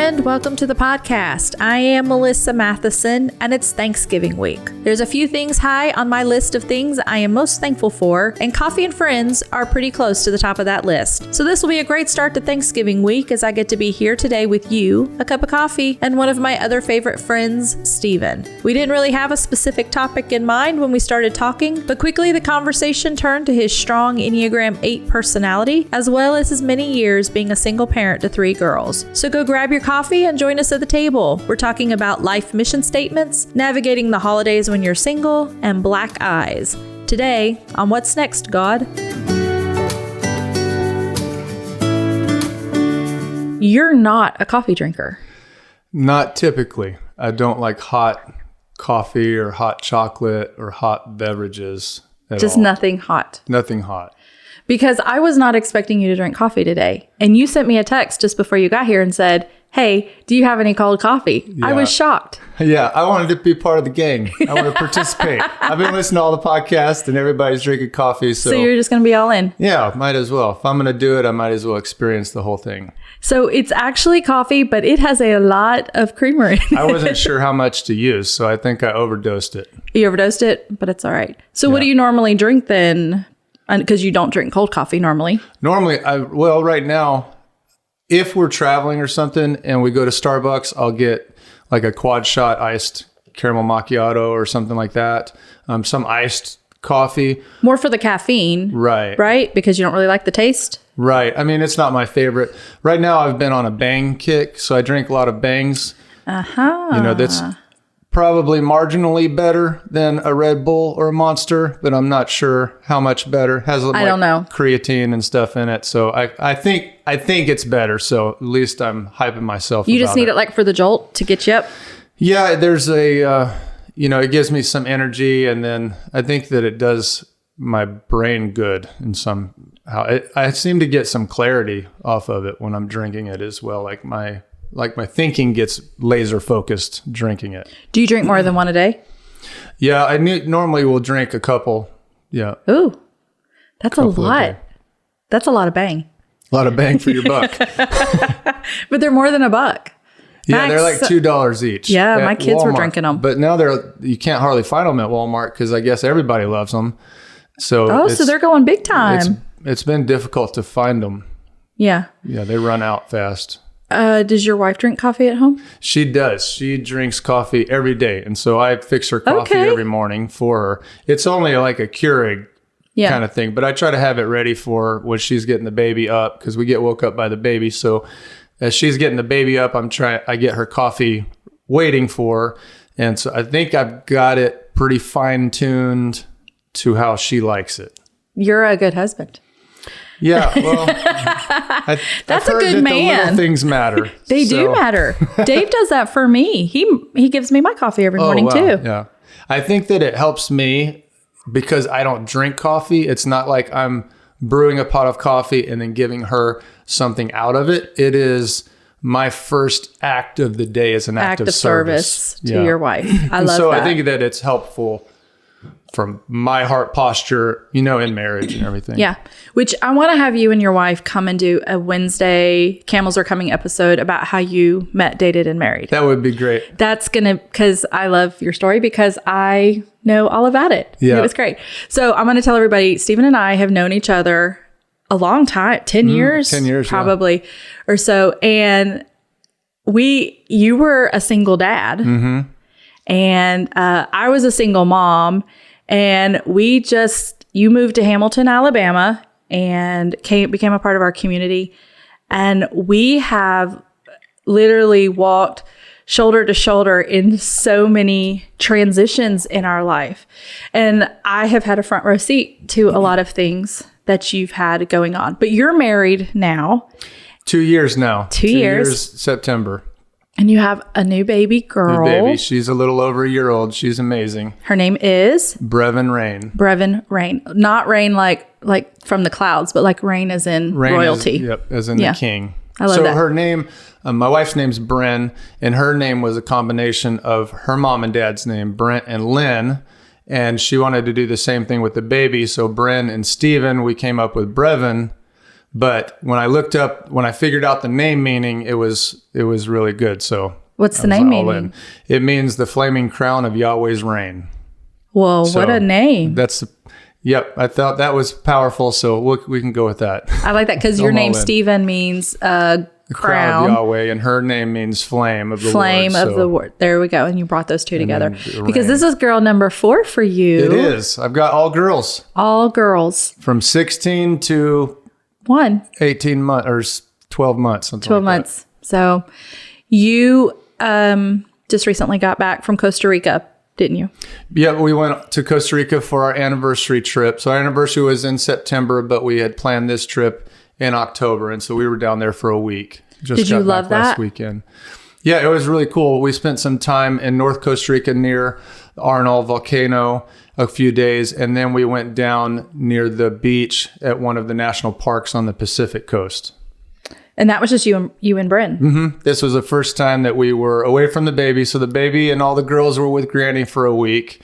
friend. Welcome to the podcast. I am Melissa Matheson, and it's Thanksgiving week. There's a few things high on my list of things I am most thankful for, and coffee and friends are pretty close to the top of that list. So this will be a great start to Thanksgiving week as I get to be here today with you, a cup of coffee, and one of my other favorite friends, Stephen. We didn't really have a specific topic in mind when we started talking, but quickly the conversation turned to his strong Enneagram 8 personality, as well as his many years being a single parent to 3 girls. So go grab your coffee and join us at the table. We're talking about life mission statements, navigating the holidays when you're single, and black eyes. Today on What's Next, God? You're not a coffee drinker. Not typically. I don't like hot coffee or hot chocolate or hot beverages at Just all. nothing hot. Nothing hot. Because I was not expecting you to drink coffee today. And you sent me a text just before you got here and said, hey, do you have any cold coffee? Yeah. I was shocked. Yeah, I wanted to be part of the gang. I want to participate. I've been listening to all the podcasts and everybody's drinking coffee. So you're just going to be all in. Yeah, might as well. If I'm going to do it, I might as well experience the whole thing. So it's actually coffee, but it has a lot of creamer in it. I wasn't sure how much to use, so I think I overdosed it. You overdosed it, but it's all right. So what do you normally drink then? Because you don't drink cold coffee normally. Normally, right now, if we're traveling or something and we go to Starbucks, I'll get like a quad shot iced caramel macchiato or something like that. Some iced coffee. More for the caffeine. Right. Right? Because you don't really like the taste? Right. I mean, it's not my favorite. Right now, I've been on a Bang kick, so I drink a lot of Bangs. Uh-huh. You know, that's probably marginally better than a Red Bull or a Monster, but I'm not sure how much better. Has I don't know, creatine and stuff in it, so I think it's better. So at least I'm hyping myself. You just need it like for the jolt to get you up. Yeah, there's a it gives me some energy, and then I think that it does my brain good in somehow. I seem to get some clarity off of it when I'm drinking it as well. Like my thinking gets laser focused drinking it. Do you drink more than one a day? Yeah, I normally will drink a couple. Yeah. Ooh, that's a lot. That's a lot of Bang. A lot of bang for your buck. But they're more than $1. Yeah, they're like $2 each. Yeah, my kids were Walmart. drinking them. But now you can't hardly find them at Walmart because I guess everybody loves them. So so they're going big time. It's been difficult to find them. Yeah. Yeah, they run out fast. Does your wife drink coffee at home? She does. She drinks coffee every day. And so I fix her coffee every morning for her. It's only like a Keurig kind of thing, but I try to have it ready for when she's getting the baby up because we get woke up by the baby. So as she's getting the baby up, I get her coffee waiting for her. And so I think I've got it pretty fine-tuned to how she likes it. You're a good husband. Yeah, well, that's a good man. The little things matter. They do matter. Dave does that for me. He gives me my coffee every morning too. Yeah, I think that it helps me because I don't drink coffee. It's not like I'm brewing a pot of coffee and then giving her something out of it. It is my first act of the day as an act of service to your wife. I love that. I think that it's helpful from my heart posture, in marriage and everything. Yeah. Which I want to have you and your wife come and do a Wednesday Camels Are Coming episode about how you met, dated, and married. That would be great. That's because I love your story because I know all about it. Yeah. It was great. So I'm going to tell everybody, Stephen and I have known each other a long time, 10 years. 10 years, probably, or so. And you were a single dad and I was a single mom. And you moved to Hamilton, Alabama, and became a part of our community. And we have literally walked shoulder to shoulder in so many transitions in our life. And I have had a front row seat to a lot of things that you've had going on. But you're married now. 2 years now. 2 years. September. And you have a new baby girl. New baby. She's a little over a year old. She's amazing. Her name is? Brevin Rain. Brevin Rain. Not rain like from the clouds, but like rain as in royalty. As in the king. I love that. So her name, my wife's name's Bryn, and her name was a combination of her mom and dad's name, Brent and Lynn. And she wanted to do the same thing with the baby. So Bryn and Stephen, we came up with Brevin. But when I figured out the name meaning, it was really good. So what's the name meaning? It means the flaming crown of Yahweh's reign. Whoa, what a name. Yep. I thought that was powerful. So we can go with that. I like that because your name, Stephen, means crown of Yahweh, and her name means flame of the flame Lord. Of the word. There we go. And you brought those two together because this is girl number 4 for you. It is. I've got all girls. All girls. From 16 to 18 months or 12 months. 12 months. That. So you just recently got back from Costa Rica, didn't you? Yeah, we went to Costa Rica for our anniversary trip. So our anniversary was in September, but we had planned this trip in October, and so we were down there for a week. Did you love that? Last weekend. Yeah, it was really cool. We spent some time in North Costa Rica near the Arnal volcano a few days, and then we went down near the beach at one of the national parks on the Pacific coast. And that was just you and Bryn. Mm-hmm. This was the first time that we were away from the baby. So the baby and all the girls were with Granny for a week,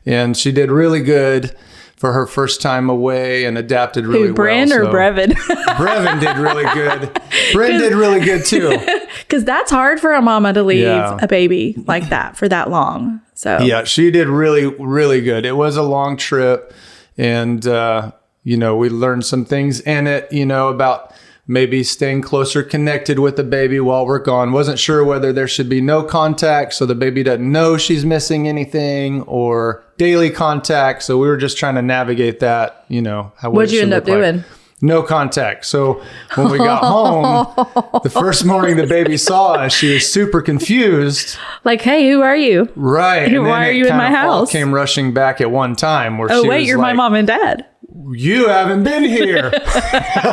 and she did really good for her first time away and adapted really well. Bryn or Brevin? Brevin did really good. Bryn did really good too. Because that's hard for a mama to leave a baby like that for that long. So yeah, she did really, really good. It was a long trip, and we learned some things in it, about maybe staying closer connected with the baby while we're gone. Wasn't sure whether there should be no contact so the baby doesn't know she's missing anything, or daily contact. So we were just trying to navigate that, What'd you end up doing? No contact. So when we got home, the first morning the baby saw us, she was super confused. Like, hey, who are you? Right. Why are you in my house? All came rushing back at one time. Where you're my mom and dad. You haven't been here.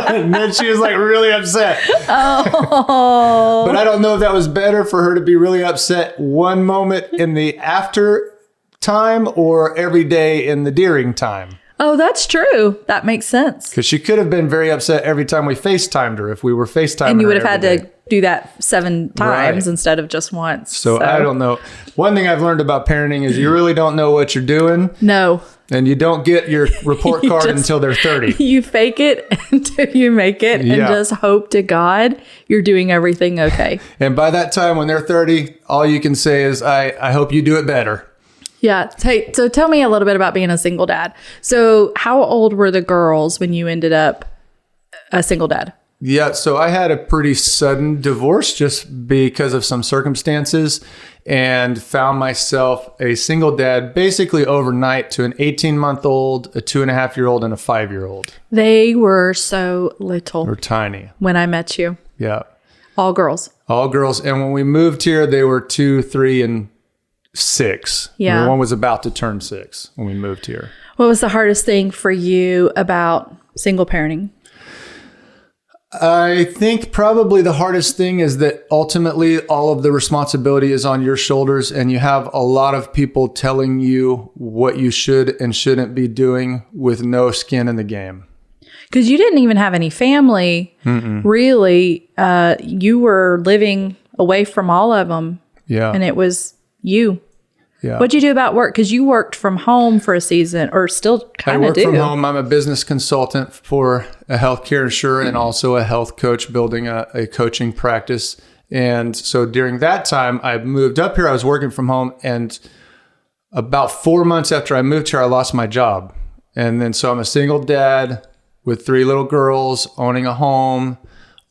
And then she was like really upset. Oh. But I don't know if that was better for her to be really upset one moment in the after time or every day in the during time. Oh, that's true. That makes sense. Because she could have been very upset every time we FaceTimed her if we were FaceTiming her. And you would have had to do that 7 times instead of just once. So I don't know. One thing I've learned about parenting is you really don't know what you're doing. No. And you don't get your report card until they're 30. You fake it until you make it and just hope to God you're doing everything okay. And by that time when they're 30, all you can say is, I hope you do it better. Yeah. Hey, so tell me a little bit about being a single dad. So how old were the girls when you ended up a single dad? Yeah. So I had a pretty sudden divorce just because of some circumstances, and found myself a single dad basically overnight to an 18-month-old, a 2.5-year-old, and a 5-year-old. They were so little. They're tiny. When I met you. Yeah. All girls. All girls. And when we moved here, they were 2, 3, and 6. Yeah. One was about to turn 6 when we moved here. What was the hardest thing for you about single parenting? I think probably the hardest thing is that ultimately all of the responsibility is on your shoulders, and you have a lot of people telling you what you should and shouldn't be doing with no skin in the game. Because you didn't even have any family, really. You were living away from all of them. Yeah. And it was you. Yeah. What'd you do about work? Because you worked from home for a season, or still kind of do. I work from home. I'm a business consultant for a healthcare insurer and also a health coach building a coaching practice. And so during that time, I moved up here. I was working from home. And about 4 months after I moved here, I lost my job. And then so I'm a single dad with 3 little girls, owning a home,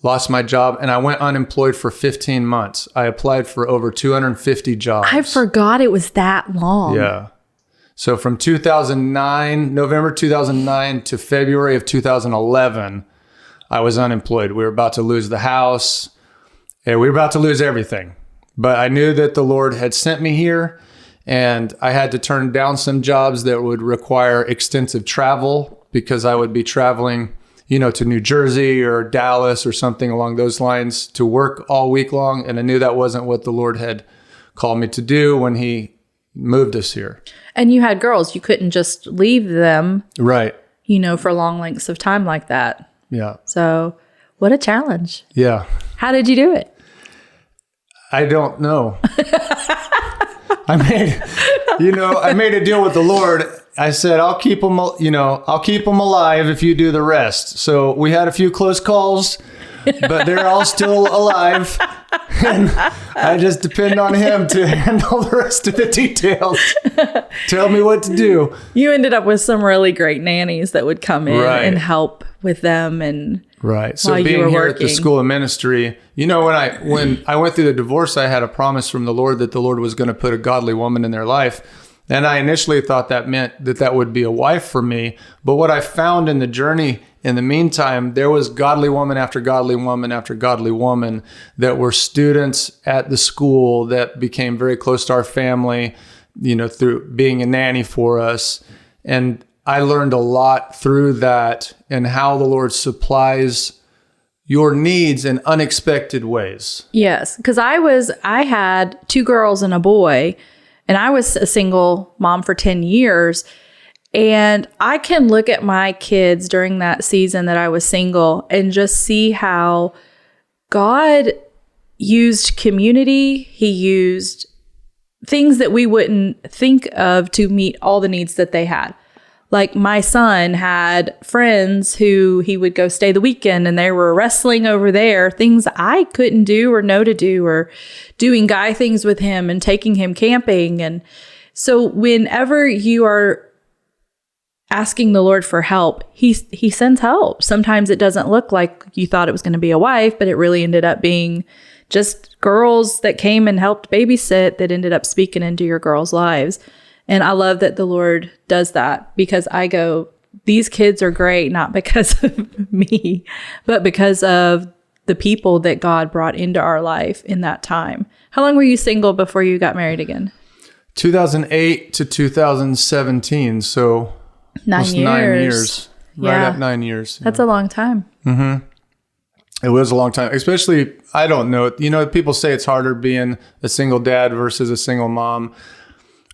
lost my job, and I went unemployed for 15 months. I applied for over 250 jobs. I forgot it was that long. Yeah. So from November 2009 to February of 2011, I was unemployed. We were about to lose the house, and we were about to lose everything. But I knew that the Lord had sent me here, and I had to turn down some jobs that would require extensive travel, because I would be traveling to New Jersey or Dallas or something along those lines to work all week long. And I knew that wasn't what the Lord had called me to do when he moved us here. And you had girls. You couldn't just leave them, right? For long lengths of time like that. Yeah. So what a challenge. Yeah. How did you do it? I don't know. I made a deal with the Lord. I said, I'll keep them, I'll keep them alive if you do the rest. So we had a few close calls, but they're all still alive. And I just depend on him to handle the rest of the details. Tell me what to do. You ended up with some really great nannies that would come in and help with them. And right. So being here at the School of Ministry, when I went through the divorce, I had a promise from the Lord that the Lord was going to put a godly woman in their life. And I initially thought that meant that would be a wife for me. But what I found in the journey, in the meantime, there was godly woman after godly woman after godly woman that were students at the school that became very close to our family, through being a nanny for us. And I learned a lot through that and how the Lord supplies your needs in unexpected ways. Yes, because I had 2 girls and a boy, and I was a single mom for 10 years. And I can look at my kids during that season that I was single and just see how God used community. He used things that we wouldn't think of to meet all the needs that they had. Like my son had friends who he would go stay the weekend and they were wrestling over there, things I couldn't do or know to do, or doing guy things with him and taking him camping. And so whenever you are asking the Lord for help, he sends help. Sometimes it doesn't look like you thought it was going to be a wife, but it really ended up being just girls that came and helped babysit that ended up speaking into your girls' lives. And I love that the Lord does that, because I go, these kids are great, not because of me, but because of the people that God brought into our life in that time. How long were you single before you got married again? 2008 to 2017. So 9 years. 9 years. Right at 9 years. That's a long time. Mm-hmm. It was a long time, especially, I don't know, people say it's harder being a single dad versus a single mom.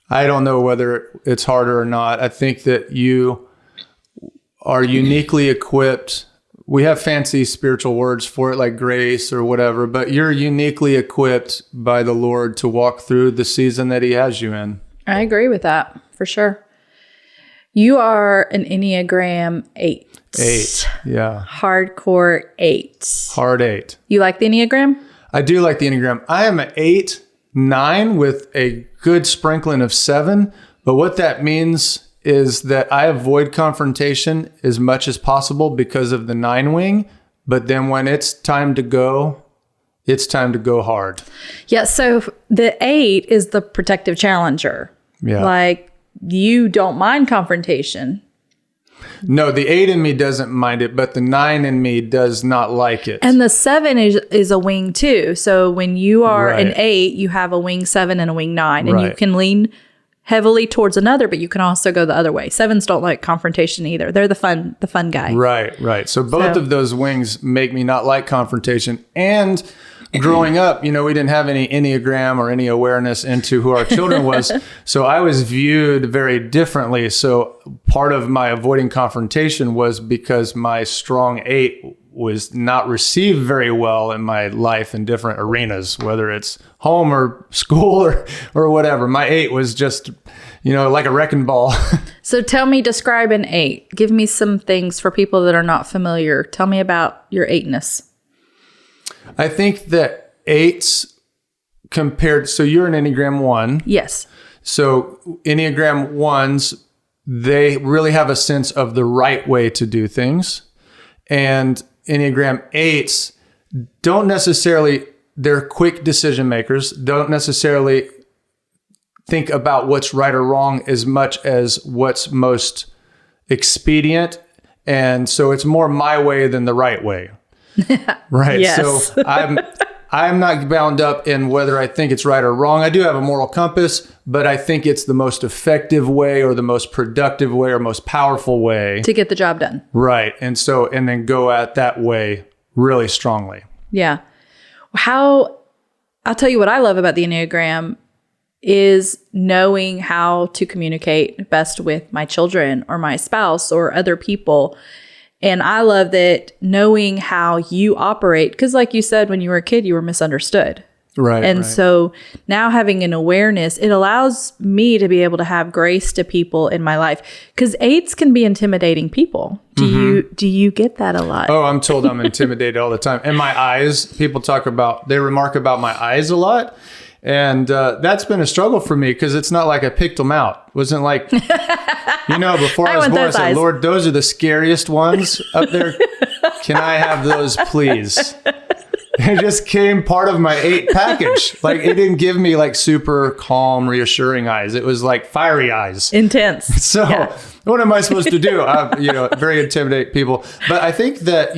I don't know whether it's harder or not. I think that you are uniquely equipped. We have fancy spiritual words for it, like grace or whatever, but you're uniquely equipped by the Lord to walk through the season that he has you in. I agree with that, for sure. You are an Enneagram 8. 8, yeah. Hardcore 8. Hard 8. You like the Enneagram? I do like the Enneagram. I am an 8/9 with a good sprinkling of 7. But what that means is that I avoid confrontation as much as possible because of the 9 wing. But then when it's time to go hard. Yeah. So the 8 is the protective challenger. Yeah. Like, you don't mind confrontation. No, the 8 in me doesn't mind it, but the 9 in me does not like it. And the 7 is a wing too. So when you are an 8, you have a wing 7 and a wing 9, and you can lean heavily towards another, but you can also go the other way. 7s don't like confrontation either. They're the fun guy. Right. So both of those wings make me not like confrontation. And growing up, we didn't have any Enneagram or any awareness into who our children was. So I was viewed very differently. So part of my avoiding confrontation was because my strong 8 was not received very well in my life in different arenas, whether it's home or school or whatever. My 8 was just, like a wrecking ball. So describe an 8. Give me some things for people that are not familiar. Tell me about your 8-ness. I think that 8s so you're an Enneagram 1. Yes. So Enneagram 1s, they really have a sense of the right way to do things. And Enneagram 8s don't necessarily, they're quick decision makers, don't necessarily think about what's right or wrong as much as what's most expedient. And so it's more my way than the right way. Right. Yes. So I'm not bound up in whether I think it's right or wrong. I do have a moral compass, but I think it's the most effective way or the most productive way or most powerful way to get the job done. Right. And then go at that way really strongly. Yeah. I'll tell you what I love about the Enneagram is knowing how to communicate best with my children or my spouse or other people. And I love that knowing how you operate, because like you said, when you were a kid, you were misunderstood. Right. And so now having an awareness, it allows me to be able to have grace to people in my life, because 8s can be intimidating people. Do you get that a lot? Oh, I'm told I'm intimidated all the time. And my eyes, people they remark about my eyes a lot. And that's been a struggle for me, because it's not like I picked them out. It wasn't like, before I was born, I said, Lord, those are the scariest ones up there. Can I have those, please? It just came part of my 8 package. Like, it didn't give me like super calm, reassuring eyes. It was like fiery eyes. Intense. So what am I supposed to do? Very intimidate people. But I think that,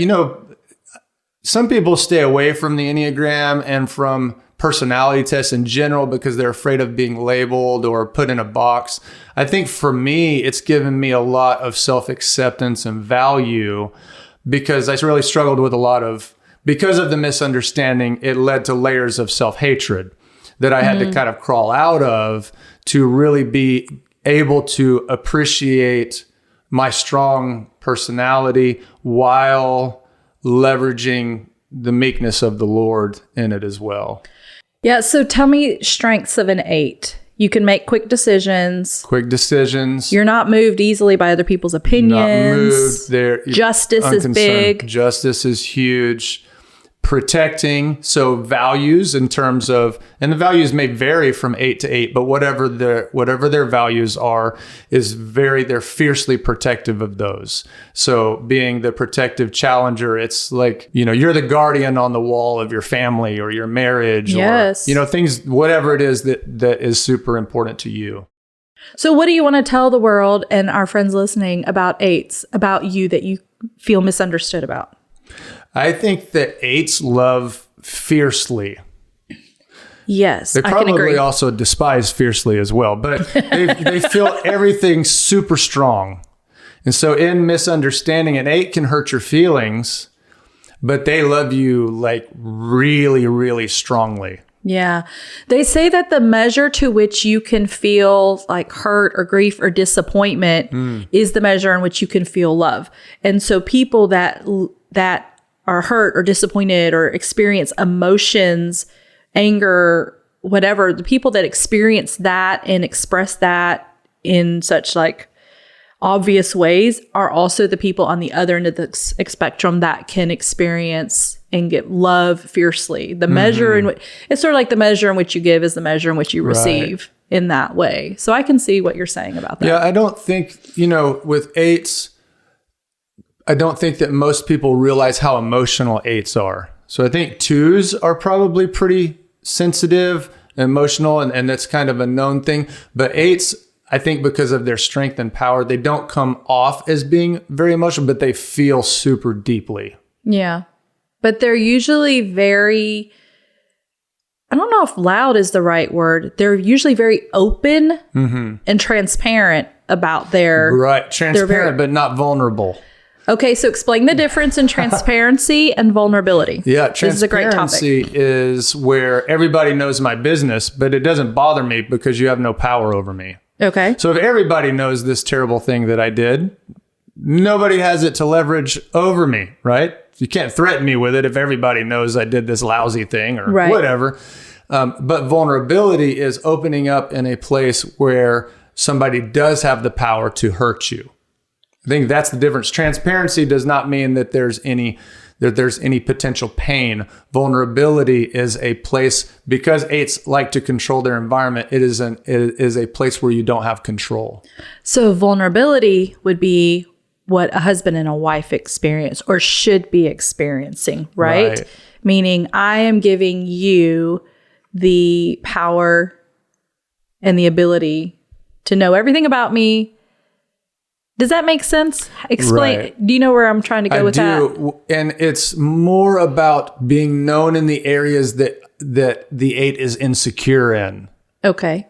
some people stay away from the Enneagram and from personality tests in general because they're afraid of being labeled or put in a box. I think for me, it's given me a lot of self-acceptance and value, because I really struggled with because of the misunderstanding, it led to layers of self-hatred that I had to kind of crawl out of to really be able to appreciate my strong personality while leveraging the meekness of the Lord in it as well. Yeah. So tell me strengths of an 8. You can make quick decisions. You're not moved easily by other people's opinions. Not moved. Justice is big. Justice is huge. Protecting. So values in terms of, and the values may vary from 8 to 8, but whatever their values are, they're fiercely protective of those. So being the protective challenger, it's like, you're the guardian on the wall of your family or your marriage, yes, or, things, whatever it is that is super important to you. So what do you want to tell the world and our friends listening about 8s, about you, that you feel misunderstood about? I think that 8s love fiercely. Yes, they probably also despise fiercely as well, but they feel everything super strong. And so in misunderstanding, an 8 can hurt your feelings, but they love you like really, really strongly. Yeah. They say that the measure to which you can feel like hurt or grief or disappointment is the measure in which you can feel love. And so people that are hurt or disappointed or experience emotions, anger, whatever, the people that experience that and express that in such like obvious ways are also the people on the other end of the spectrum that can experience and get love fiercely. The measure in which, it's sort of like the measure in which you give is the measure in which you receive in that way. So I can see what you're saying about that. Yeah, I don't think, with 8s, I don't think that most people realize how emotional 8s are. So I think 2s are probably pretty sensitive, emotional, and that's kind of a known thing. But 8s, I think because of their strength and power, they don't come off as being very emotional, but they feel super deeply. Yeah. But they're usually very, I don't know if loud is the right word. They're usually very open and transparent about their... Right. Transparent, but not vulnerable. Okay, so explain the difference in transparency and vulnerability. Yeah, this is a great topic. Transparency is where everybody knows my business, but it doesn't bother me because you have no power over me. Okay. So if everybody knows this terrible thing that I did, nobody has it to leverage over me, right? You can't threaten me with it if everybody knows I did this lousy thing or whatever. But vulnerability is opening up in a place where somebody does have the power to hurt you. I think that's the difference. Transparency does not mean that there's any potential pain. Vulnerability is a place, because 8s like to control their environment. It is a place where you don't have control. So vulnerability would be what a husband and a wife experience or should be experiencing, right? Meaning I am giving you the power and the ability to know everything about me. Does that make sense? Explain. Right. Do you know where I'm trying to go with that? And it's more about being known in the areas that the 8 is insecure in. Okay.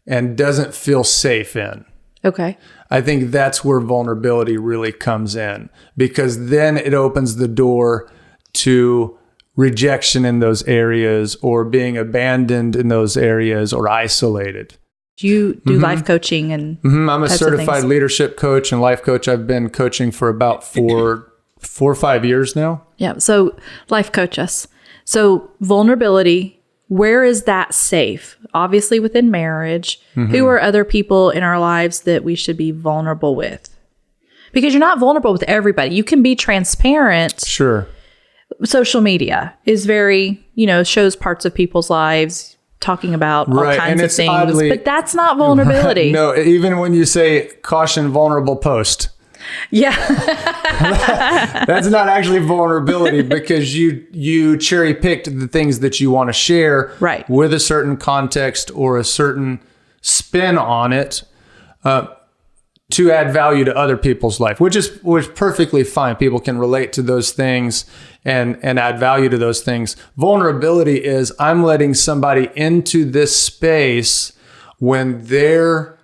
And doesn't feel safe in. Okay. I think that's where vulnerability really comes in, because then it opens the door to rejection in those areas or being abandoned in those areas or isolated. Do you do life coaching and I'm a certified leadership coach and life coach. I've been coaching for about 4 or 5 years now. Yeah. So life coach us. So vulnerability where is that safe? Obviously within marriage. Who are other people in our lives that we should be vulnerable with? Because you're not vulnerable with everybody. You can be transparent. Sure. Social media is very, shows parts of people's lives, talking about all kinds of things. Oddly, but that's not vulnerability. No, even when you say caution vulnerable post. Yeah. That's not actually vulnerability because you cherry picked the things that you want to share with a certain context or a certain spin on it to add value to other people's life, which is perfectly fine. People can relate to those things and add value to those things. Vulnerability is I'm letting somebody into this space when their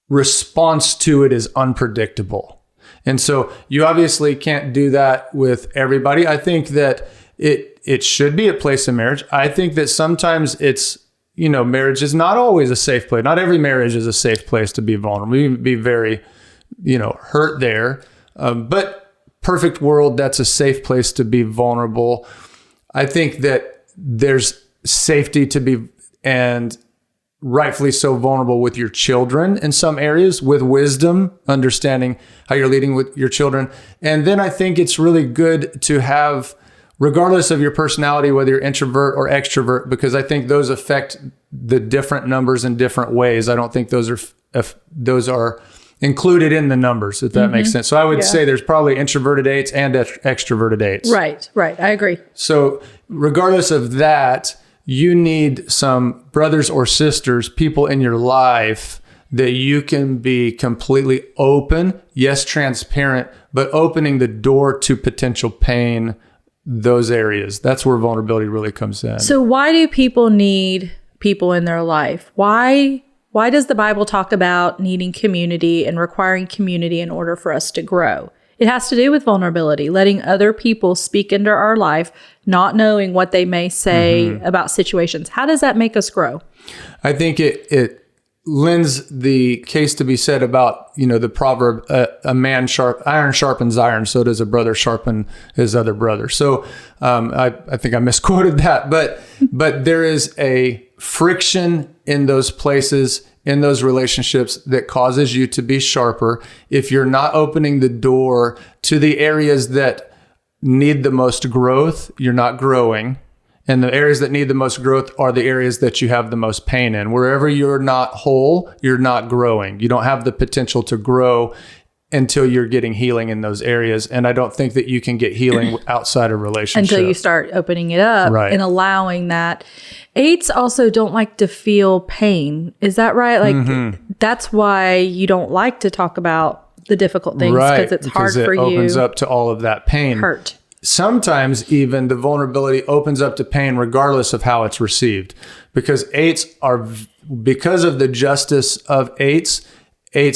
response to it is unpredictable. And so you obviously can't do that with everybody. I think that it should be a place in marriage. I think that sometimes it's, marriage is not always a safe place. Not every marriage is a safe place to be vulnerable. You can be very, hurt there. But perfect world, that's a safe place to be vulnerable. I think that there's safety to be, and rightfully so, vulnerable with your children in some areas, with wisdom, understanding how you're leading with your children. And then I think it's really good to have, regardless of your personality, whether you're introvert or extrovert, because I think those affect the different numbers in different ways. I don't think those are included in the numbers, if that makes sense. So I would say there's probably introverted eights and extroverted eights. Right. I agree. So regardless of that, you need some brothers or sisters, people in your life that you can be completely open, yes, transparent, but opening the door to potential pain, those areas. That's where vulnerability really comes in. So why do people need people in their life? Why does the Bible talk about needing community and requiring community in order for us to grow? It has to do with vulnerability, letting other people speak into our life, not knowing what they may say about situations. How does that make us grow? I think it lends the case to be said about, the proverb, iron sharpens iron, so does a brother sharpen his other brother. So I think I misquoted that, but there is a friction in those places, in those relationships, that causes you to be sharper. If you're not opening the door to the areas that need the most growth, you're not growing. And the areas that need the most growth are the areas that you have the most pain in. Wherever you're not whole, you're not growing. You don't have the potential to grow until you're getting healing in those areas. And I don't think that you can get healing outside a relationship. Until you start opening it up and allowing that. Eights also don't like to feel pain. Is that right? Like that's why you don't like to talk about the difficult things, because it's hard for you. It opens up to all of that pain. Hurt. Sometimes even the vulnerability opens up to pain regardless of how it's received, because because of the justice of eights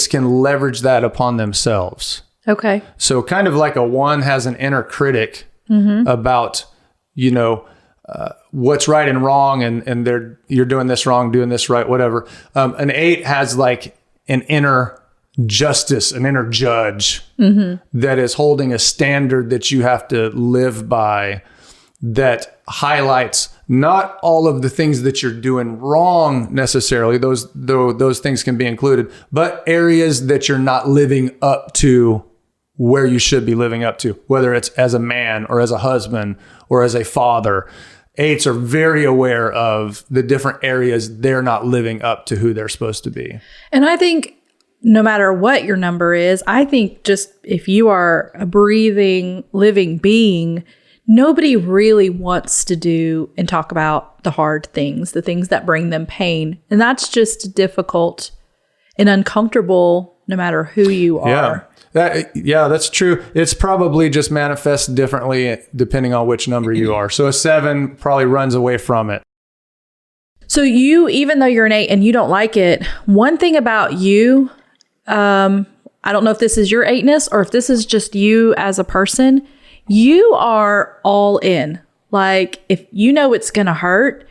can leverage that upon themselves. Okay. So kind of like a 1 has an inner critic about, what's right and wrong, and you're doing this wrong, doing this right, whatever. An 8 has like an inner justice, an inner judge that is holding a standard that you have to live by, that highlights not all of the things that you're doing wrong necessarily, those things can be included, but areas that you're not living up to where you should be living up to, whether it's as a man or as a husband or as a father. 8s are very aware of the different areas they're not living up to who they're supposed to be. And I think no matter what your number is, I think just if you are a breathing, living being, nobody really wants to do and talk about the hard things, the things that bring them pain. And that's just difficult and uncomfortable no matter who you are. Yeah, that's true. It's probably just manifests differently depending on which number you are. So a 7 probably runs away from it. So you, even though you're an 8 and you don't like it, one thing about you, I don't know if this is your 8-ness or if this is just you as a person, you are all in. Like, if you know it's going to hurt,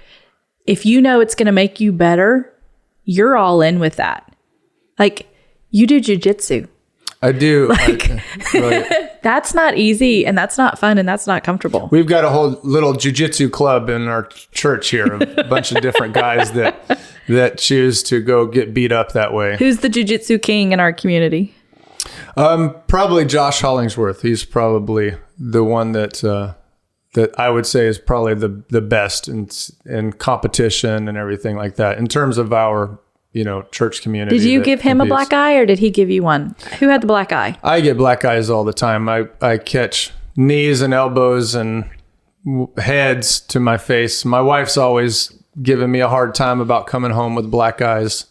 if you know it's going to make you better, you're all in with that. Like, you do jujitsu. I do. Really. That's not easy, and that's not fun, and that's not comfortable. We've got a whole little jiu-jitsu club in our church here, a bunch of different guys that choose to go get beat up that way. Who's the jiu-jitsu king in our community? Probably Josh Hollingsworth. He's probably the one that I would say is probably the best in competition and everything like that in terms of our church community. Did you give him a black eye, or did he give you one? Who had the black eye? I get black eyes all the time. I catch knees and elbows and heads to my face. My wife's always giving me a hard time about coming home with black eyes.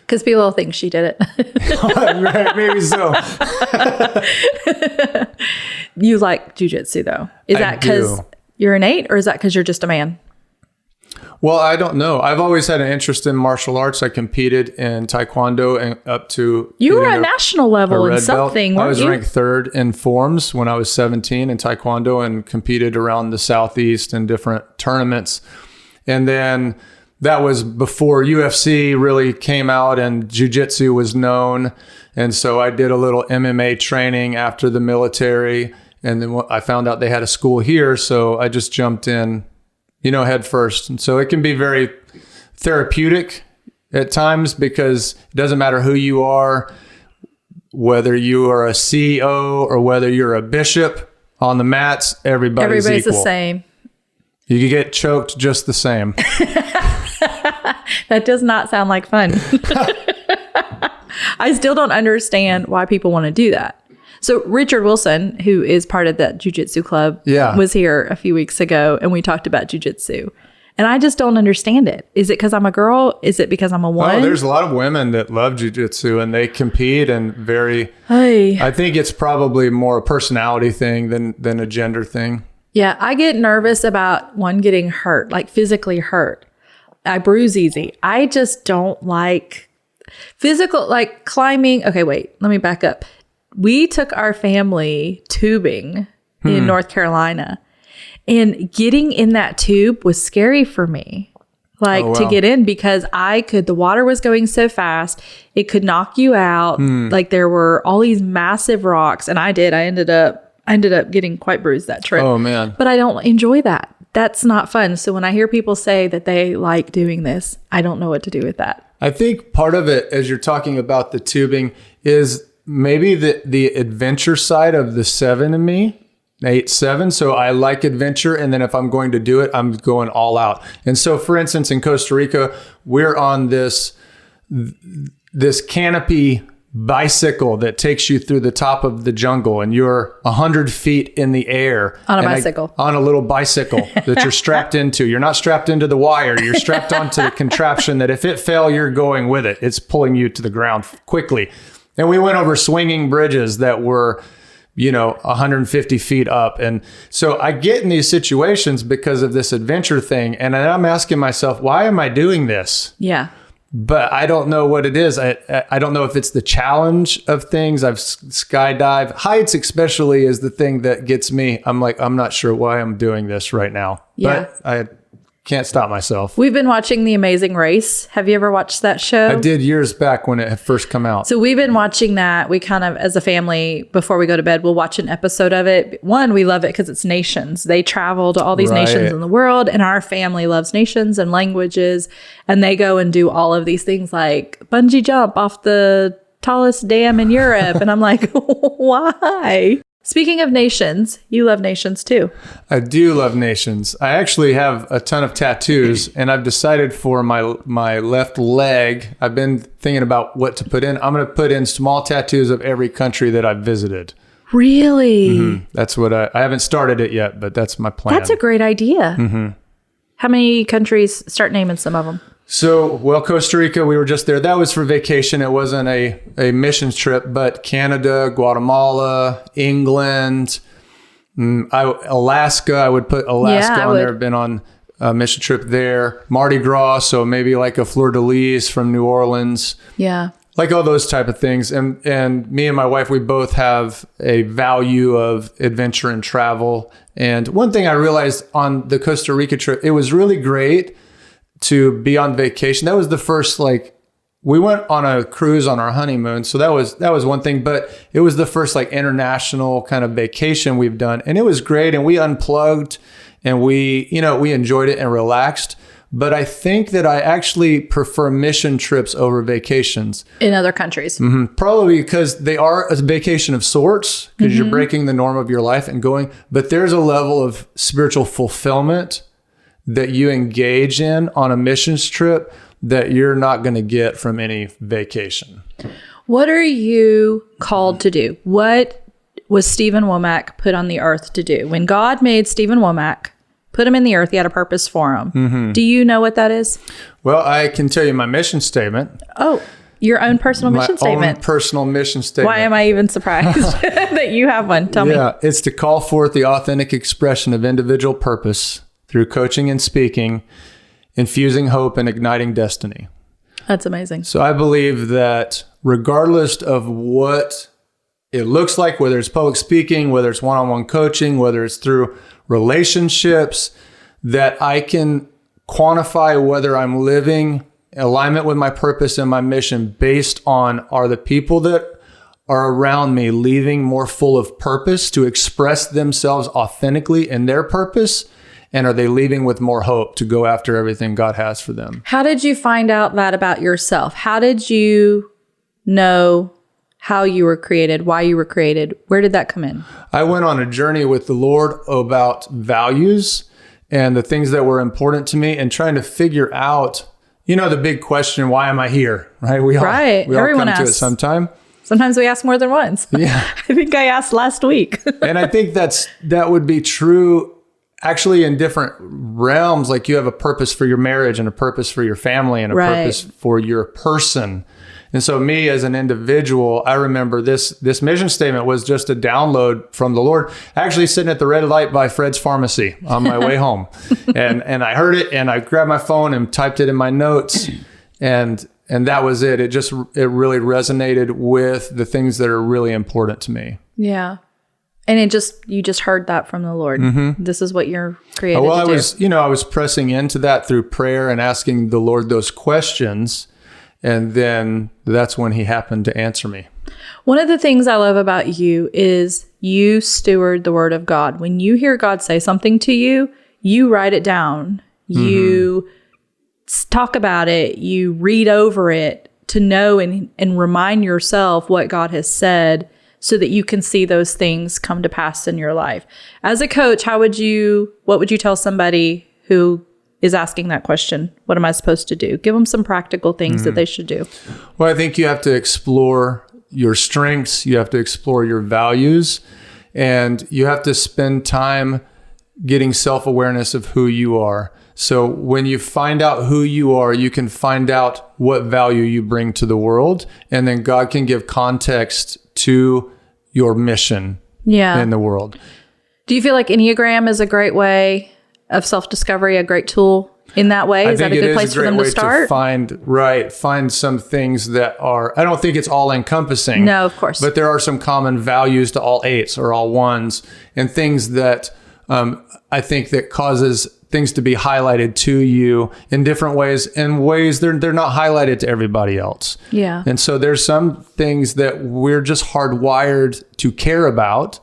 Because people think she did it. Right, maybe so. You like jujitsu, though. Is that because you're innate, or is that because you're just a man? Well, I don't know. I've always had an interest in martial arts. I competed in taekwondo and up to... You were at national level in something, weren't you? I was ranked third in forms when I was 17 in taekwondo and competed around the Southeast in different tournaments. And then that was before UFC really came out and jiu-jitsu was known. And so I did a little MMA training after the military. And then I found out they had a school here. So I just jumped in, head first. And so it can be very therapeutic at times because it doesn't matter who you are, whether you are a CEO or whether you're a bishop on the mats, everybody's equal. The same. You can get choked just the same. That does not sound like fun. I still don't understand why people want to do that. So Richard Wilson, who is part of that jiu-jitsu club, was here a few weeks ago, and we talked about jiu-jitsu. And I just don't understand it. Is it because I'm a girl? Is it because I'm a woman? Oh, there's a lot of women that love jiu-jitsu, and they compete and I think it's probably more a personality thing than a gender thing. Yeah, I get nervous about one getting hurt, like physically hurt. I bruise easy. I just don't like physical, like climbing. Okay, wait, let me back up. We took our family tubing in North Carolina, and getting in that tube was scary for me. To get in, because the water was going so fast, it could knock you out. Like there were all these massive rocks, and I ended up getting quite bruised that trip. Oh man. But I don't enjoy that. That's not fun. So when I hear people say that they like doing this, I don't know what to do with that. I think part of it, as you're talking about the tubing, is maybe the adventure side of the 7 in me, 8-7. So I like adventure. And then if I'm going to do it, I'm going all out. And so for instance, in Costa Rica, we're on this canopy bicycle that takes you through the top of the jungle, and you're 100 feet in the air on a bicycle, on a little bicycle that you're strapped into. You're not strapped into the wire. You're strapped onto the contraption that if it fell, you're going with it. It's pulling you to the ground quickly. And we went over swinging bridges that were, 150 feet up. And so I get in these situations because of this adventure thing. And I'm asking myself, why am I doing this? Yeah. But I don't know what it is. I don't know if it's the challenge of things. I've skydived. Heights especially is the thing that gets me. I'm like, I'm not sure why I'm doing this right now. Yeah. But I can't stop myself. We've been watching The Amazing Race. Have you ever watched that show? I did years back when it had first come out. So we've been watching that. We kind of, as a family, before we go to bed, we'll watch an episode of it. One, we love it because it's nations. They travel to all these nations in the world, and our family loves nations and languages. And they go and do all of these things like bungee jump off the tallest dam in Europe. And I'm like, why? Speaking of nations, you love nations too. I do love nations. I actually have a ton of tattoos, and I've decided for my left leg, I've been thinking about what to put in. I'm going to put in small tattoos of every country that I've visited. Really? Mm-hmm. That's what I haven't started it yet, but that's my plan. That's a great idea. Mm-hmm. How many countries? Start naming some of them. So, Costa Rica, we were just there. That was for vacation. It wasn't a missions trip, but Canada, Guatemala, England, Alaska. I would put Alaska on there. I've been on a mission trip there. Mardi Gras, so maybe like a fleur-de-lis from New Orleans. Yeah. Like all those type of things. And me and my wife, we both have a value of adventure and travel. And one thing I realized on the Costa Rica trip, it was really great to be on vacation. That was the first we went on a cruise on our honeymoon. So that was one thing, but it was the first like international kind of vacation we've done. And it was great. And we unplugged and we enjoyed it and relaxed. But I think that I actually prefer mission trips over vacations. In other countries. Mm-hmm. Probably because they are a vacation of sorts, because you're breaking the norm of your life and going. But there's a level of spiritual fulfillment that you engage in on a missions trip that you're not going to get from any vacation. What are you called to do? What was Stephen Womack put on the earth to do? When God made Stephen Womack, put him in the earth, he had a purpose for him. Mm-hmm. Do you know what that is? Well, I can tell you my mission statement. Oh, your own personal mission statement. My own personal mission statement. Why am I even surprised that you have one? Tell me. Yeah, it's to call forth the authentic expression of individual purpose through coaching and speaking, infusing hope and igniting destiny. That's amazing. So I believe that regardless of what it looks like, whether it's public speaking, whether it's one-on-one coaching, whether it's through relationships, that I can quantify whether I'm living in alignment with my purpose and my mission based on, are the people that are around me leaving more full of purpose to express themselves authentically in their purpose? And are they leaving with more hope to go after everything God has for them? How did you find out that about yourself? How did you know how you were created, why you were created? Where did that come in? I went on a journey with the Lord about values and the things that were important to me and trying to figure out, the big question, why am I here? Right? We all Everyone come asks. to it sometime. Sometimes we ask more than once. Yeah. I think I asked last week. And I think that would be true actually in different realms. Like you have a purpose for your marriage and a purpose for your family and a purpose for your person. And so me as an individual, I remember this mission statement was just a download from the Lord, actually sitting at the red light by Fred's Pharmacy on my way home. And I heard it and I grabbed my phone and typed it in my notes and that was it. It really resonated with the things that are really important to me. Yeah. And you just heard that from the Lord. Mm-hmm. This is what you're created to do. I was pressing into that through prayer and asking the Lord those questions. And then that's when he happened to answer me. One of the things I love about you is you steward the word of God. When you hear God say something to you, you write it down. You talk about it. You read over it to know and remind yourself what God has said so that you can see those things come to pass in your life. As a coach, what would you tell somebody who is asking that question? What am I supposed to do? Give them some practical things that they should do. Well, I think you have to explore your strengths. You have to explore your values, and you have to spend time getting self-awareness of who you are. So when you find out who you are, you can find out what value you bring to the world, and then God can give context to your mission in the world. Do you feel like Enneagram is a great way of self-discovery, a great tool in that way? Is that a good place for them to start? Find some things that are, I don't think it's all encompassing. No, of course. But there are some common values to all 8s or all 1s and things that I think that causes things to be highlighted to you in different ways, in ways they're not highlighted to everybody else. Yeah. And so there's some things that we're just hardwired to care about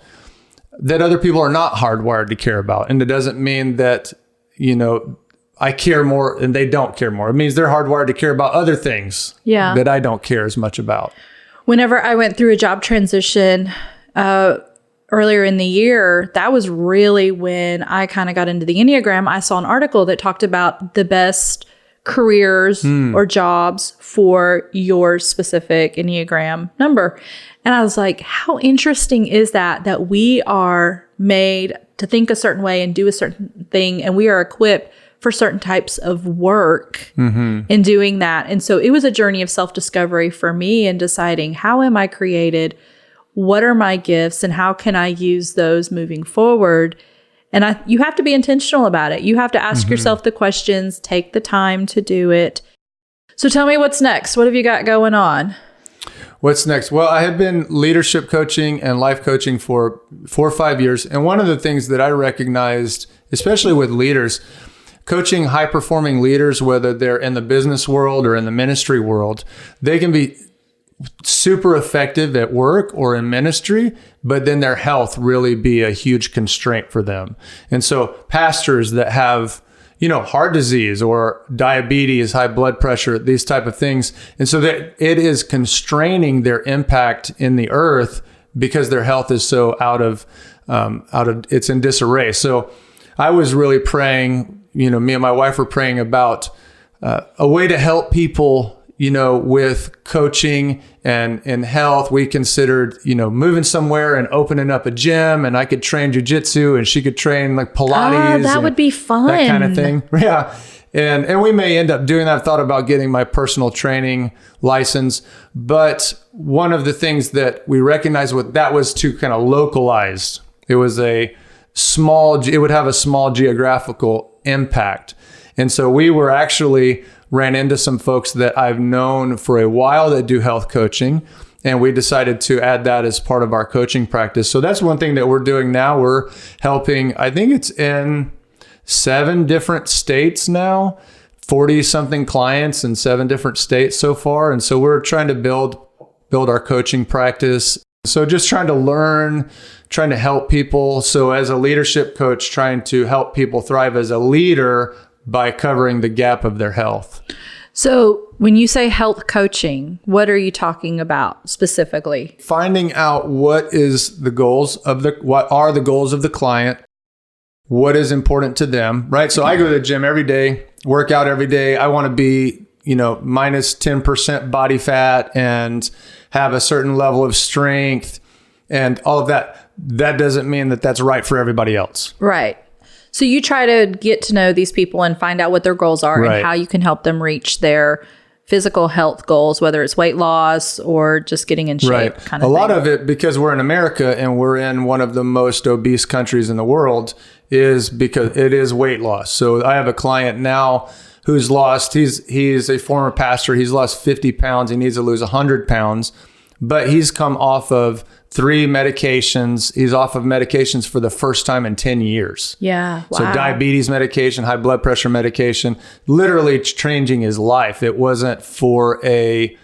that other people are not hardwired to care about. And it doesn't mean that, I care more and they don't care more. It means they're hardwired to care about other things that I don't care as much about. Whenever I went through a job transition earlier in the year, that was really when I kind of got into the Enneagram. I saw an article that talked about the best careers or jobs for your specific Enneagram number. And I was like, how interesting is that we are made to think a certain way and do a certain thing, and we are equipped for certain types of work in doing that. And so it was a journey of self-discovery for me in deciding, how am I created? What are my gifts? And how can I use those moving forward? And you have to be intentional about it. You have to ask yourself the questions, take the time to do it. So tell me, what's next? What have you got going on? What's next? Well, I have been leadership coaching and life coaching for 4 or 5 years. And one of the things that I recognized, especially with leaders, coaching high-performing leaders, whether they're in the business world or in the ministry world. They can be super effective at work or in ministry, but then their health really be a huge constraint for them. And so pastors that have, heart disease or diabetes, high blood pressure, these type of things. And so that it is constraining their impact in the earth because their health is so out of it's in disarray. So I was really praying, me and my wife were praying about a way to help people, with coaching and in health. We considered, moving somewhere and opening up a gym, and I could train jujitsu and she could train like Pilates. That would be fun. That kind of thing. Yeah. And we may end up doing that. I've thought about getting my personal training license. But one of the things that we recognized that was too kind of localized. It was it would have a small geographical impact. And so we ran into some folks that I've known for a while that do health coaching, and we decided to add that as part of our coaching practice. So that's one thing that we're doing now. We're helping, I think it's in 7 different states now, 40 something clients in 7 different states so far. And so we're trying to build our coaching practice. So just trying to learn, trying to help people. So as a leadership coach, trying to help people thrive as a leader by covering the gap of their health. So when you say health coaching, what are you talking about specifically? Finding out what are the goals of the client, what is important to them, right? So I go to the gym every day, work out every day. I want to be, minus 10% body fat and have a certain level of strength and all of that. That doesn't mean that that's right for everybody else. Right. So you try to get to know these people and find out what their goals are and how you can help them reach their physical health goals, whether it's weight loss or just getting in shape kind of thing. A lot of it, because we're in America and we're in one of the most obese countries in the world, is because it is weight loss. So I have a client now who's he's a former pastor. He's lost 50 pounds. He needs to lose 100 pounds, but he's come off of 3 medications. He's off of medications for the first time in 10 years. Yeah. Wow. So diabetes medication, high blood pressure medication, literally changing his life. It wasn't for I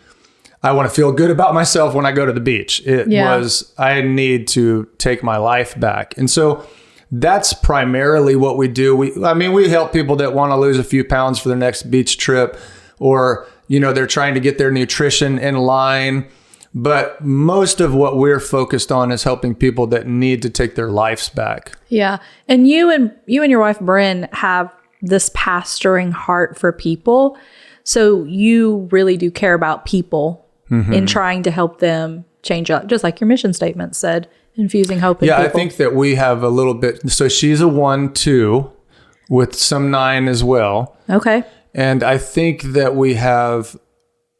want to feel good about myself when I go to the beach. It was, I need to take my life back. And so that's primarily what we do. We help people that want to lose a few pounds for their next beach trip, or, they're trying to get their nutrition in line. But most of what we're focused on is helping people that need to take their lives back. Yeah. And you and your wife, Bryn, have this pastoring heart for people. So you really do care about people in trying to help them change up, just like your mission statement said, infusing hope in people. Yeah, I think that we have a little bit. So she's a 1-2 with some 9 as well. Okay. And I think that we have...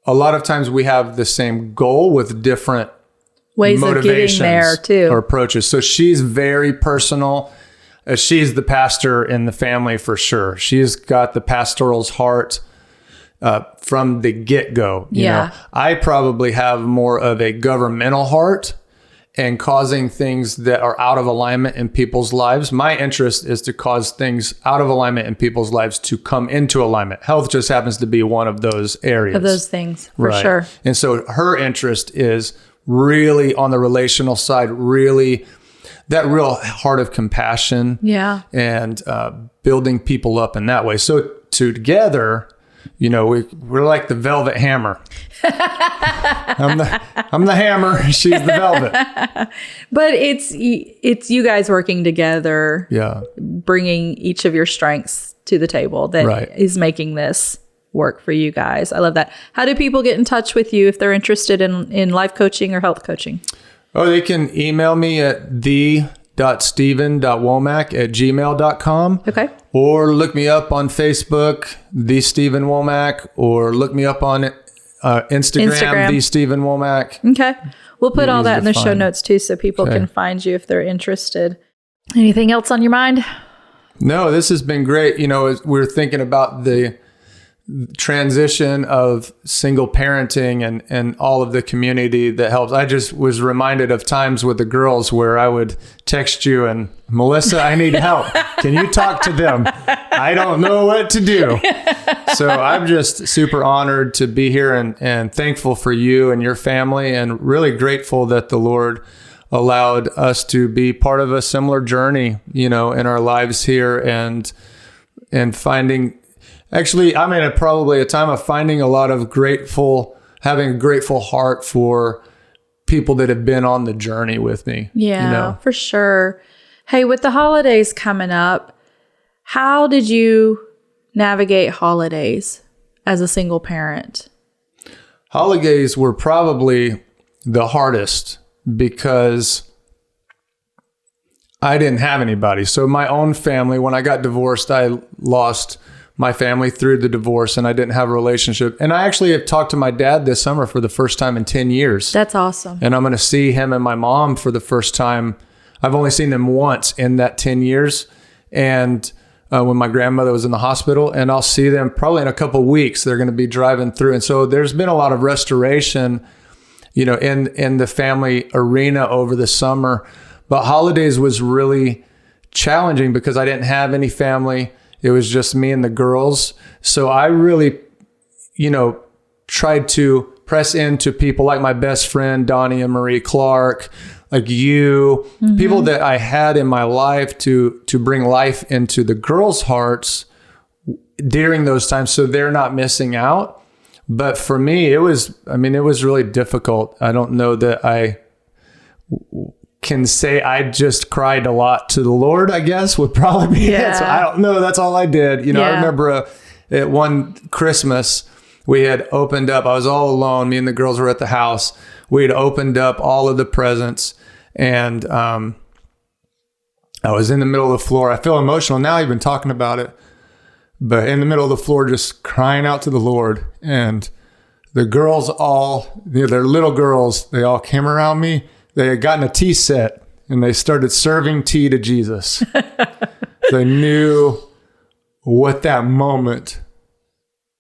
A lot of times we have the same goal with different ways of getting there too, or approaches. So she's very personal. She's the pastor in the family for sure. She's got the pastoral's heart from the get-go. You know, I probably have more of a governmental heart and causing things that are out of alignment in people's lives. My interest is to cause things out of alignment in people's lives to come into alignment. Health just happens to be one of those areas. Of those things, for sure. And so her interest is really on the relational side, really that real heart of compassion. Yeah. And building people up in that way. So together, we're like the velvet hammer. I'm the hammer. She's the velvet. But it's you guys working together. Yeah. Bringing each of your strengths to the table that is making this work for you guys. I love that. How do people get in touch with you if they're interested in life coaching or health coaching? Oh, they can email me at the.stephen.womack@gmail.com. Okay. Or look me up on Facebook, the Stephen Womack, or look me up on Instagram, the Stephen Womack. Okay. We'll put all that in the show notes too, so people can find you if they're interested. Anything else on your mind? No, this has been great. We're thinking about the transition of single parenting and all of the community that helps. I just was reminded of times with the girls where I would text you and, Melissa, I need help. Can you talk to them? I don't know what to do. So I'm just super honored to be here and thankful for you and your family, and really grateful that the Lord allowed us to be part of a similar journey, in our lives here, and finding. Actually, I'm in probably a time of finding a lot of having a grateful heart for people that have been on the journey with me. Yeah, for sure. Hey, with the holidays coming up, how did you navigate holidays as a single parent? Holidays were probably the hardest because I didn't have anybody. So my own family, when I got divorced, I lost my family through the divorce, and I didn't have a relationship. And I actually have talked to my dad this summer for the first time in 10 years. That's awesome. And I'm going to see him and my mom for the first time. I've only seen them once in that 10 years. And when my grandmother was in the hospital, and I'll see them probably in a couple of weeks. They're going to be driving through. And so there's been a lot of restoration, in the family arena over the summer. But holidays was really challenging because I didn't have any family. It was just me and the girls. So I really, tried to press into people like my best friend, Donnie and Marie Clark, like you, people that I had in my life to bring life into the girls' hearts during those times, so they're not missing out. But for me, it was really difficult. I don't know that I can say I just cried a lot to the Lord, I guess, would probably be it. So I don't know. That's all I did. I remember at one Christmas, we had opened up, I was all alone. Me and the girls were at the house. We had opened up all of the presents, and I was in the middle of the floor. I feel emotional now even talking about it, but in the middle of the floor, just crying out to the Lord. And the girls they're little girls, they all came around me. They had gotten a tea set, and they started serving tea to Jesus. They knew what that moment,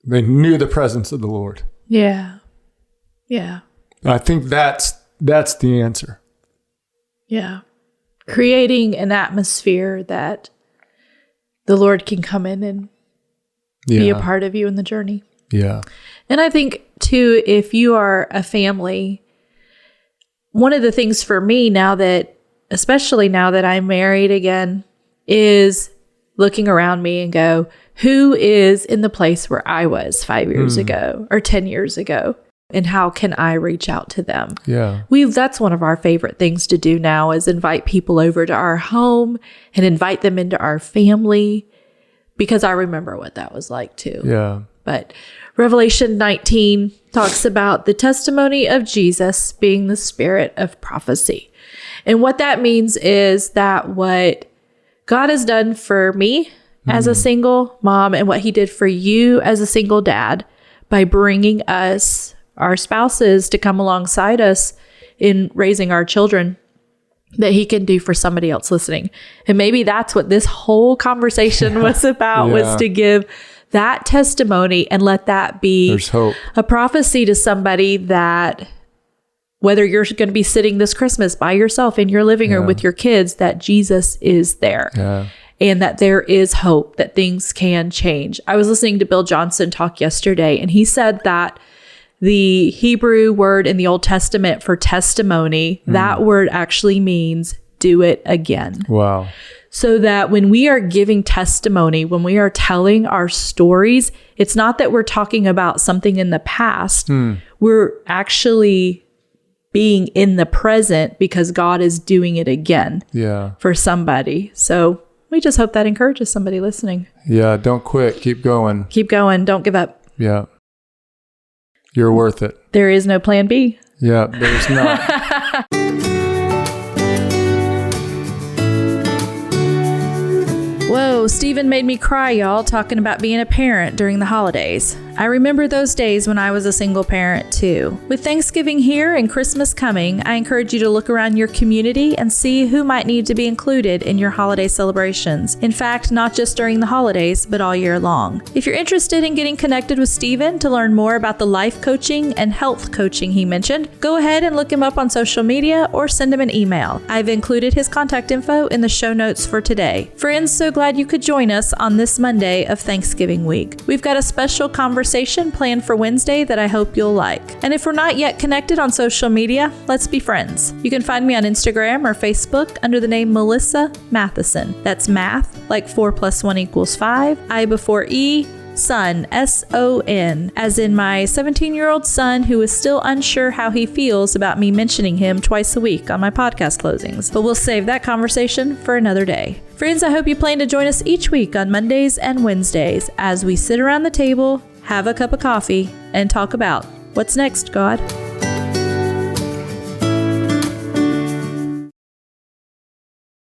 they knew the presence of the Lord. Yeah. Yeah. I think that's the answer. Yeah. Creating an atmosphere that the Lord can come in and be a part of you in the journey. Yeah. And I think, too, if you are a family, one of the things for me especially now that I'm married again, is looking around me and go, who is in the place where I was 5 years ago or 10 years ago? And how can I reach out to them? Yeah. That's one of our favorite things to do now, is invite people over to our home and invite them into our family, because I remember what that was like too. Yeah. But Revelation 19 talks about the testimony of Jesus being the spirit of prophecy. And what that means is that what God has done for me as a single mom, and what he did for you as a single dad, by bringing us, our spouses, to come alongside us in raising our children, that he can do for somebody else listening. And maybe that's what this whole conversation was about, was to give that testimony and let that be There's hope. A prophecy to somebody, that whether you're going to be sitting this Christmas by yourself in your living room with your kids, that Jesus is there. Yeah. And that there is hope, that things can change. I was listening to Bill Johnson talk yesterday, and he said that the Hebrew word in the Old Testament for testimony, that word actually means do it again. Wow. So that when we are giving testimony, when we are telling our stories, it's not that we're talking about something in the past. We're actually being in the present, because God is doing it again for somebody. So we just hope that encourages somebody listening. Yeah. Don't quit. Keep going. Keep going. Don't give up. Yeah. You're worth it. There is no plan B. Yeah, there's not. Whoa, Stephen made me cry, y'all, talking about being a parent during the holidays. I remember those days when I was a single parent too. With Thanksgiving here and Christmas coming, I encourage you to look around your community and see who might need to be included in your holiday celebrations. In fact, not just during the holidays, but all year long. If you're interested in getting connected with Stephen to learn more about the life coaching and health coaching he mentioned, go ahead and look him up on social media or send him an email. I've included his contact info in the show notes for today. Friends, so glad you could join us on this Monday of Thanksgiving week. We've got a special conversation planned for Wednesday that I hope you'll like. And if we're not yet connected on social media, let's be friends. You can find me on Instagram or Facebook under the name Melissa Matheson. That's math, like 4 + 1 = 5, I before E, son, S-O-N, as in my 17-year-old son who is still unsure how he feels about me mentioning him twice a week on my podcast closings. But we'll save that conversation for another day. Friends, I hope you plan to join us each week on Mondays and Wednesdays as we sit around the table, have a cup of coffee, and talk about what's next, God.